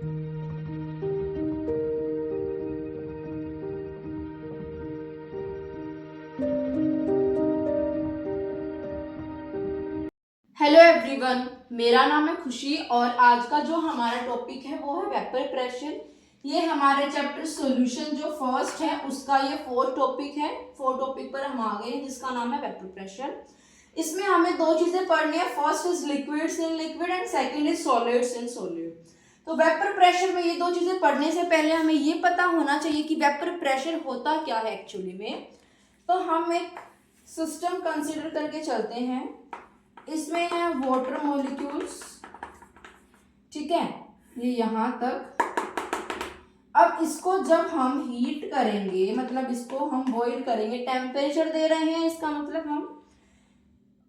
Hello everyone, मेरा नाम है खुशी और आज का जो हमारा टॉपिक है वो है वेपर प्रेशर। ये हमारे चैप्टर सॉल्यूशन जो फर्स्ट है उसका ये फोर्थ टॉपिक है। फोर्थ टॉपिक पर हम आ गए हैं जिसका नाम है वेपर प्रेशर। इसमें हमें दो चीजें पढ़नी है, first is liquids in liquid and second is solids in solid. तो वेपर प्रेशर में ये दो चीजें पढ़ने से पहले हमें ये पता होना चाहिए कि वेपर प्रेशर होता क्या है एक्चुअली में। तो हम एक सिस्टम कंसिडर करके चलते हैं। इसमें है वाटर मॉलिक्यूल्स, ठीक है, ये यहां तक। अब इसको जब हम हीट करेंगे, मतलब इसको हम बॉईल करेंगे, टेम्परेचर दे रहे हैं इसका मतलब हम,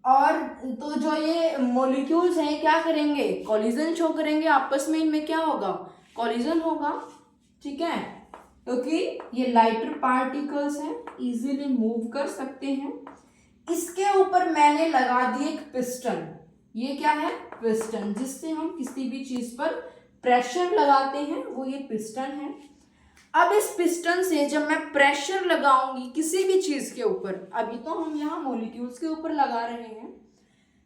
और तो जो ये मॉलिक्यूल्स हैं क्या करेंगे, कॉलिजन शो करेंगे आपस में। इनमें क्या होगा, कॉलिजन होगा, ठीक है, क्योंकि ये लाइटर पार्टिकल्स हैं, इजीली मूव कर सकते हैं। इसके ऊपर मैंने लगा दी एक पिस्टन। ये क्या है, पिस्टन, जिससे हम किसी भी चीज पर प्रेशर लगाते हैं, वो ये पिस्टन है। अब इस पिस्टन से जब मैं प्रेशर लगाऊंगी किसी भी चीज के ऊपर, अभी तो हम यहाँ मॉलिक्यूल्स के ऊपर लगा रहे हैं,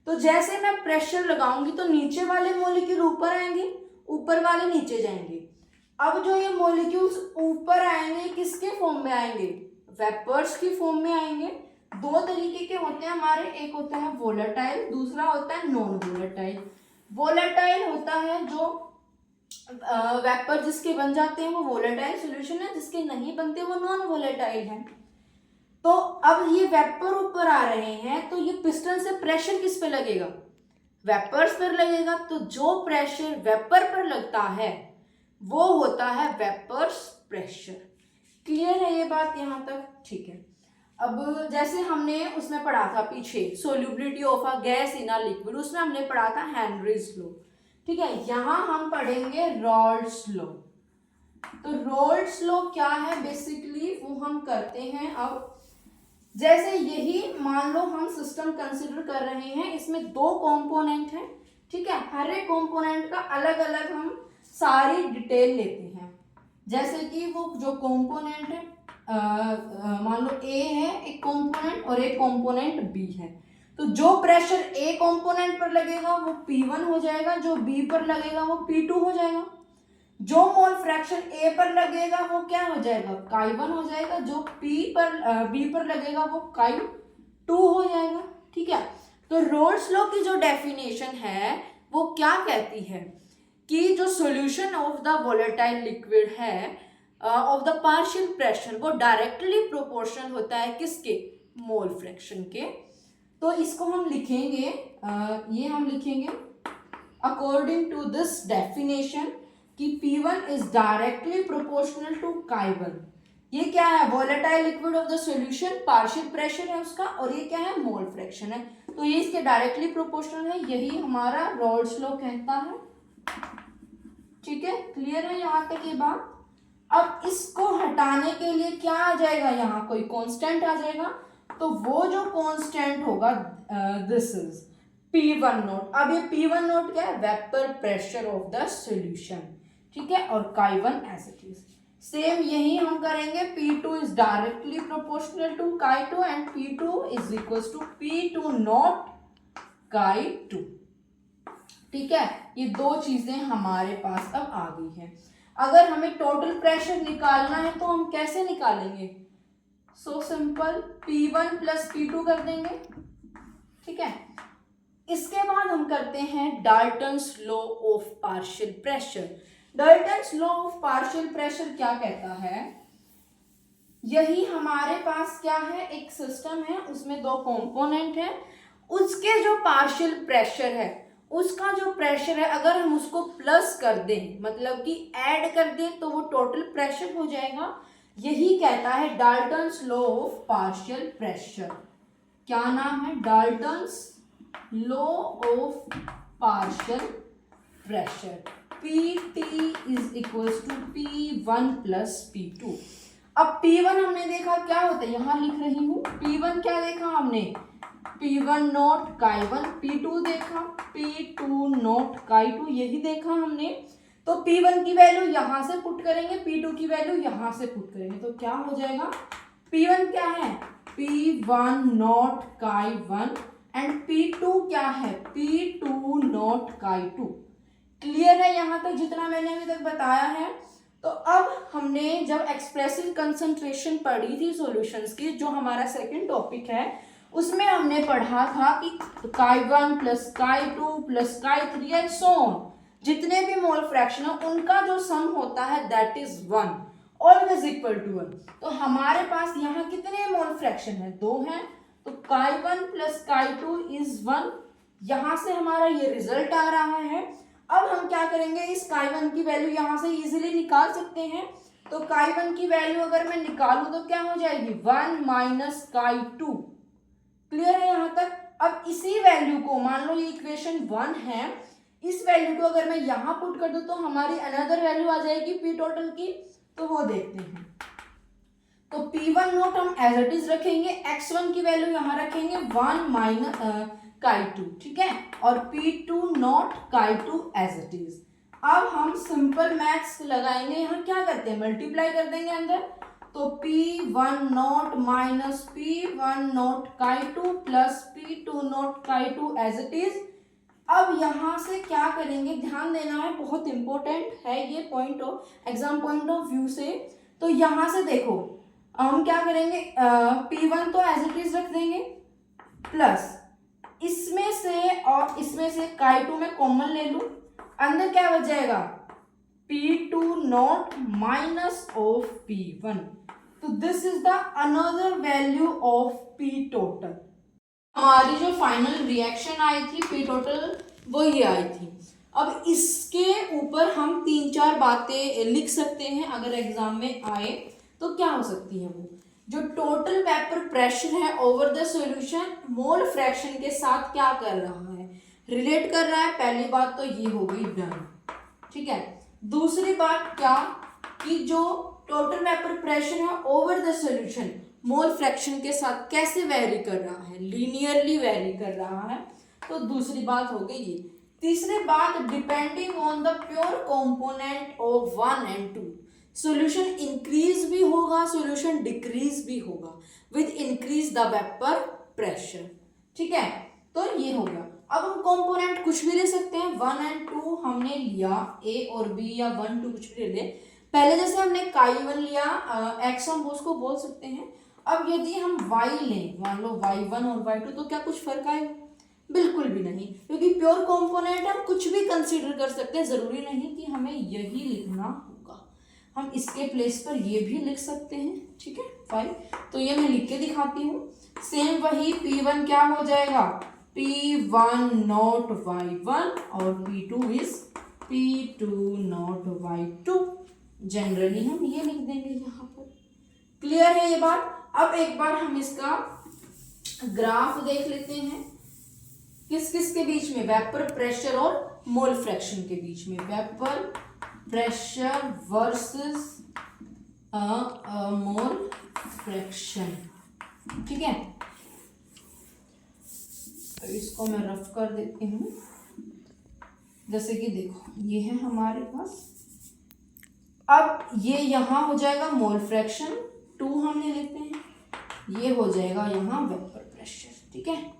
तो जैसे मैं प्रेशर लगाऊंगी तो नीचे वाले मॉलिक्यूल ऊपर आएंगे, ऊपर वाले नीचे जाएंगे। अब जो ये मॉलिक्यूल्स ऊपर आएंगे किसके फॉर्म में आएंगे, वेपर्स की फॉर्म में आएंगे। दो तरीके के होते हैं हमारे, एक होता है वोलेटाइल, दूसरा होता है नॉन वोलेटाइल। वोलेटाइल होता है जो वेपर जिसके बन जाते हैं वो वोलेटाइल सॉल्यूशन है, जिसके नहीं बनते वो नॉन वोलेटाइल है। तो अब ये वेपर ऊपर आ रहे हैं तो ये पिस्टन से प्रेशर किस पे लगेगा, वेपर्स पर लगेगा। तो जो प्रेशर वेपर पर लगता है वो होता है वेपर्स प्रेशर। क्लियर है ये बात यहां तक, ठीक है। अब जैसे हमने उसमें पढ़ा था पीछे, solubility of a gas in a liquid, उसमें हमने पढ़ा था हेनरीज लॉ, ठीक है। यहां हम पढ़ेंगे रॉल्ड्स लॉ। तो रॉल्ड्स लॉ क्या है बेसिकली, वो हम करते हैं। अब जैसे यही मान लो हम सिस्टम कंसिडर कर रहे हैं, इसमें दो कंपोनेंट हैं, ठीक है। हर एक कंपोनेंट का अलग अलग हम सारी डिटेल लेते हैं। जैसे कि वो जो कंपोनेंट है, मान लो ए है एक कंपोनेंट और एक कंपोनेंट बी है, तो जो प्रेशर ए कंपोनेंट पर लगेगा वो P1 हो जाएगा, जो बी पर लगेगा वो P2 हो जाएगा। जो मोल फ्रैक्शन ए पर लगेगा वो क्या हो जाएगा, Chi1 हो जाएगा, जो बी पर लगेगा वो Chi2 हो जाएगा, ठीक है। तो रॉल्ड्स लॉ की जो डेफिनेशन है वो क्या कहती है कि जो solution of the volatile liquid है ऑफ द पार्शियल प्रेशर वो डायरेक्टली प्रोपोर्शनल होता है किसके, मोल फ्रैक्शन के। तो इसको हम लिखेंगे, ये हम लिखेंगे अकॉर्डिंग टू दिस डेफिनेशन कि P1 is directly proportional to Chi1। ये क्या है, volatile liquid of the solution, partial pressure है उसका, और ये क्या है, मोल फ्रैक्शन है। तो ये इसके डायरेक्टली प्रोपोर्शनल है, यही हमारा रॉल्ड्स लॉ कहता है, ठीक है। क्लियर है यहाँ तक ये बात। अब इसको हटाने के लिए क्या आ जाएगा, यहाँ कोई कांस्टेंट आ जाएगा, तो वो जो कांस्टेंट होगा दिस इज P1 नोट। अब ये P1 नोट क्या है, vapour pressure of the solution, ठीक है, और Chi1 as it is. Same यही हम करेंगे, P2 is directly proportional to Chi2 and P2 is equals to P2 naught Chi2, ठीक है। ये दो चीजें हमारे पास अब आ गई है। अगर हमें टोटल प्रेशर निकालना है तो हम कैसे निकालेंगे, so simple, P1 plus P2 कर देंगे, ठीक है। इसके बाद हम करते हैं Dalton's law of partial pressure. Dalton's law of partial pressure क्या कहता है, यही हमारे पास क्या है, एक सिस्टम है, उसमें दो कंपोनेंट है, उसके जो पार्शियल प्रेशर है, उसका जो प्रेशर है अगर हम उसको प्लस कर दें, मतलब कि ऐड कर दें, तो वो टोटल प्रेशर हो जाएगा। यही कहता है Dalton's law of partial pressure. क्या नाम है, Dalton's law of partial pressure. Pt is equals to P1 plus P2। अब P1 हमने देखा क्या होता है, यहां लिख रही हूं, P1 क्या देखा हमने, P1 नोट Chi1, P2 देखा P2 नोट Chi2, यही देखा हमने। तो P1 की वैल्यू यहां से पुट करेंगे, P2 की वैल्यू यहां से पुट करेंगे, तो क्या हो जाएगा, P1 क्या है, P1 नॉट काई 1 एंड P2 क्या है, P2 नॉट काई 2। क्लियर है यहाँ तक जितना मैंने अभी तक बताया है। तो अब हमने जब एक्सप्रेसिव कंसंट्रेशन पढ़ी थी सॉल्यूशंस की, जो हमारा सेकंड टॉपिक है, उसमें हमने पढ़ा था कि काई 1 plus chi 2 plus chi 3 and so on, जितने भी मोल फ्रैक्शन है उनका जो सम होता है that is 1, always equal to 1। तो हमारे पास यहाँ कितने मोल फ्रैक्शन है, 2 हैं, तो काई 1 प्लस काई 2 इज 1। यहां से हमारा ये रिजल्ट आ रहा है। अब हम क्या करेंगे, इस काई 1 की वैल्यू यहां से इजीली निकाल सकते हैं। तो काई 1 की वैल्यू अगर मैं निकालूं तो क्या हो जाएगी, 1 माइनस काई 2। क्लियर है यहाँ तक। अब इसी वैल्यू को, मान लो ये इक्वेशन 1 है, इस वैल्यू को अगर मैं यहाँ पुट कर दूं तो हमारी अनदर वैल्यू आ जाएगी पी टोटल की, तो वो देखते हैं। तो P1 नोट हम एज इट इज रखेंगे, x1 की वैल्यू यहाँ रखेंगे 1 माइनस काई 2, ठीक है, और P2 नॉट काई 2 एज इट इज। अब हम सिंपल मैथ्स लगाएंगे, यहाँ क्या करते हैं, मल्टीप्लाई कर देंगे अंदर, तो P1 not minus P1 not काई 2 प्लस P2 नॉट काई 2 एज इट इज। अब यहाँ से क्या करेंगे, ध्यान देना है, बहुत इंपॉर्टेंट है ये point of exam point of view से। तो यहाँ से देखो हम क्या करेंगे, P1 तो एज इट इज रख देंगे, प्लस इसमें से और इसमें से काई 2 में कॉमन ले लूं, अंदर क्या बच जाएगा, P2 not minus of P1। तो this is the another value of P total. हमारी जो फाइनल रिएक्शन आई थी P टोटल वो ये आई थी। अब इसके ऊपर हम 3-4 बातें लिख सकते हैं, अगर एग्जाम में आए तो क्या हो सकती है, वो जो टोटल वेपर प्रेशर है over the solution mole fraction के साथ क्या कर रहा है, रिलेट कर रहा है। पहली बात तो ये हो गई डन, ठीक है। दूसरी बात क्या, कि जो टोटल वेपर प्रेशर है over the solution mole fraction के साथ कैसे वेरी कर रहा है, लीनियरली वेरी कर रहा है, तो दूसरी बात हो गई ये। तीसरी बात, depending on the pure component of 1 and 2 solution increase भी होगा, सॉल्यूशन डिक्रीज भी होगा with increase the vapour pressure, ठीक है। तो ये हो गया। अब हम कंपोनेंट कुछ भी ले सकते हैं, 1 एंड 2 हमने लिया, ए और बी या 1 2 कुछ भी ले। पहले जैसे हमने काई 1 लिया, एक्स हम उसको बोल सकते हैं। अब यदि हम y लें, मान लो y1 और y2, तो क्या कुछ फर्क आएगा, बिल्कुल भी नहीं, क्योंकि प्योर कंपोनेंट हम कुछ भी कंसीडर कर सकते हैं, जरूरी नहीं कि हमें यही लिखना होगा, हम इसके प्लेस पर ये भी लिख सकते हैं, ठीक है। फाइन, तो ये मैं लिख के दिखाती हूँ। सेम वही P1 क्या हो जाएगा, P1 नॉट y1 और P2 is P2 not y2। Generally हम ये लिख देंगे यहाँ पर। क्लियर है ये बात। अब एक बार हम इसका ग्राफ देख लेते हैं, किस किस के बीच में, वेपर प्रेशर और मोल फ्रैक्शन के बीच में, vapour pressure versus mole fraction, ठीक है। तो इसको मैं रफ कर देती हूँ, जैसे कि देखो ये है हमारे पास। अब ये यहाँ हो जाएगा मोल फ्रैक्शन 2 हम ले लेते हैं, ये हो जाएगा यहाँ वेपर प्रेशर, ठीक है।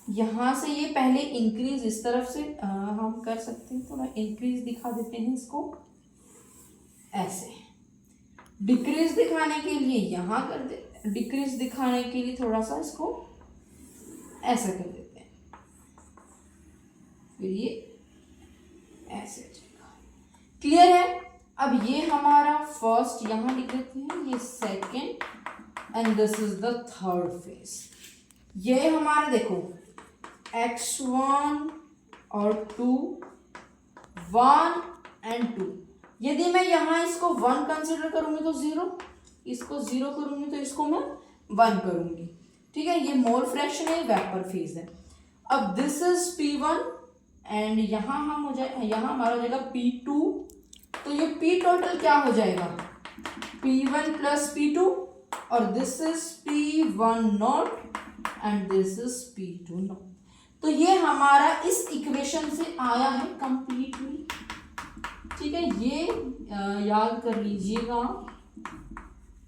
यहाँ से ये पहले इंक्रीज इस तरफ से हम कर सकते हैं, थोड़ा इंक्रीज दिखा देते हैं इसको, ऐसे। डिक्रीज दिखाने के लिए यहाँ कर देते हैं, डिक्रीज दिखाने के लिए थोड़ा सा इसको ऐसा कर देते हैं, फिर ये ऐसे जाएगा। क्लियर है। अब ये हमारा फर्स्ट यहाँ लिख देते हैं, ये second and this is the third phase. ये हमारा देखो x1 और 2, 1 एंड 2। यदि मैं यहाँ इसको 1 कंसिडर करूंगी तो 0, इसको 0 करूंगी तो इसको मैं 1 करूंगी, ठीक है। ये मोल फ्रैक्शन है, वेपर फेज है। अब दिस इज P1 एंड यहाँ हम हो जाए, यहाँ हमारा हो जाएगा P2। तो ये P टोटल क्या हो जाएगा, P1 प्लस P2, और this is P1 not and this is P2 not. तो ये हमारा इस इक्वेशन से आया है कंप्लीटली। ठीक है, ये याद कर लीजिएगा,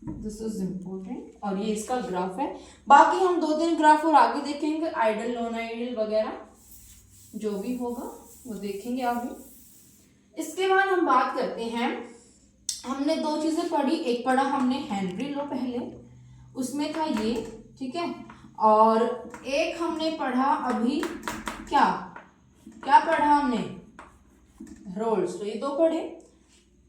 दिस इज इम्पोर्टेंट। और ये इसका ग्राफ है। बाकी हम 2-3 ग्राफ और आगे देखेंगे, आइडल नॉन आइडल वगैरह जो भी होगा वो देखेंगे आगे। इसके बाद हम बात करते हैं, हमने 2 चीजें पढ़ी, एक पढ़ा हमने हेनरी लॉ पहले, उसमें था ये, ठीक है, और एक हमने पढ़ा अभी क्या क्या पढ़ा हमने, रोल्स। तो ये 2 पढ़े।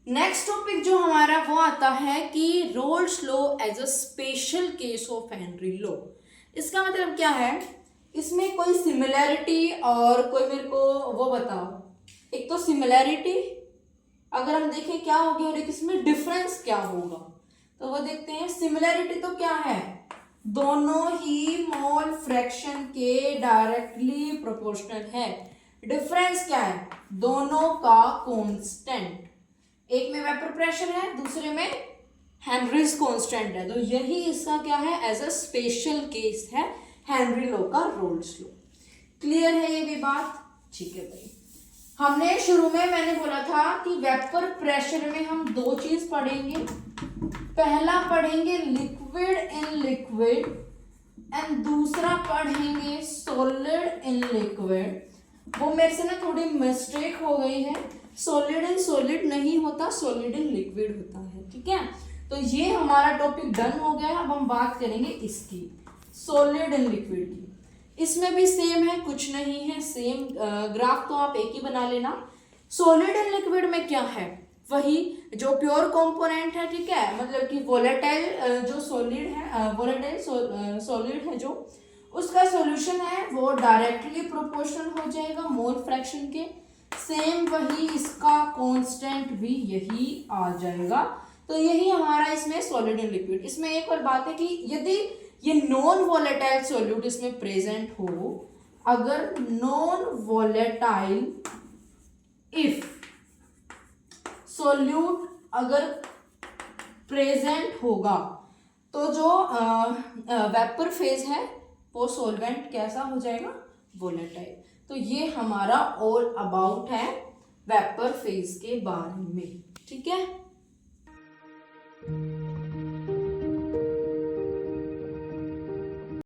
नेक्स्ट टॉपिक जो हमारा वो आता है कि Raoult's law as a special case of Henry law. इसका मतलब क्या है, इसमें कोई सिमिलैरिटी और कोई मेरे को वो बताओ। एक तो सिमिलैरिटी अगर हम देखें क्या होगी, और एक इसमें डिफरेंस क्या होगा, तो वो देखते हैं। सिमिलैरिटी तो क्या है, दोनों ही मोल फ्रैक्शन के डायरेक्टली प्रोपोर्शनल है। डिफरेंस क्या है, दोनों का कांस्टेंट, एक में वेपर प्रेशर है, दूसरे में हेनरीज कांस्टेंट है। तो यही इसका क्या है, एज अ स्पेशल केस है हेनरी लॉ का रोल्स लॉ। क्लियर है ये भी बात? ठीक है भाई। हमने शुरू में मैंने बोला था कि वेपर प्रेशर में हम 2 चीज पढ़ेंगे। पहला पढ़ेंगे लिक्विड इन लिक्विड एंड दूसरा पढ़ेंगे सॉलिड इन लिक्विड। वो मेरे से ना थोड़ी मिस्टेक हो गई है, सॉलिड इन सॉलिड नहीं होता, सॉलिड इन लिक्विड होता है, ठीक है। तो ये हमारा टॉपिक डन हो गया है। अब हम बात करेंगे इसकी, सॉलिड इन लिक्विड की। इसमें भी सेम है, कुछ नहीं है, सेम ग्राफ तो आप एक ही बना लेना। सॉलिड इन लिक्विड में क्या है, वही जो प्योर कंपोनेंट है, ठीक है, मतलब कि वोलेटाइल जो सॉलिड है, वोलेटाइल सॉलिड है जो, उसका सॉल्यूशन है वो डायरेक्टली प्रोपोर्शनल हो जाएगा मोल फ्रैक्शन के। सेम वही इसका कांस्टेंट भी यही आ जाएगा। तो यही हमारा इसमें सॉलिड इन लिक्विड। इसमें एक और बात है कि यदि ये नॉन वोलेटाइल सॉल्यूट इसमें प्रेजेंट हो, अगर नॉन वोलेटाइल इफ सॉल्यूट अगर प्रेजेंट होगा, तो जो वेपर फेज है वो सॉल्वेंट कैसा हो जाएगा, वोलेटाइल। तो ये हमारा ऑल अबाउट है वेपर फेज के बारे में, ठीक है।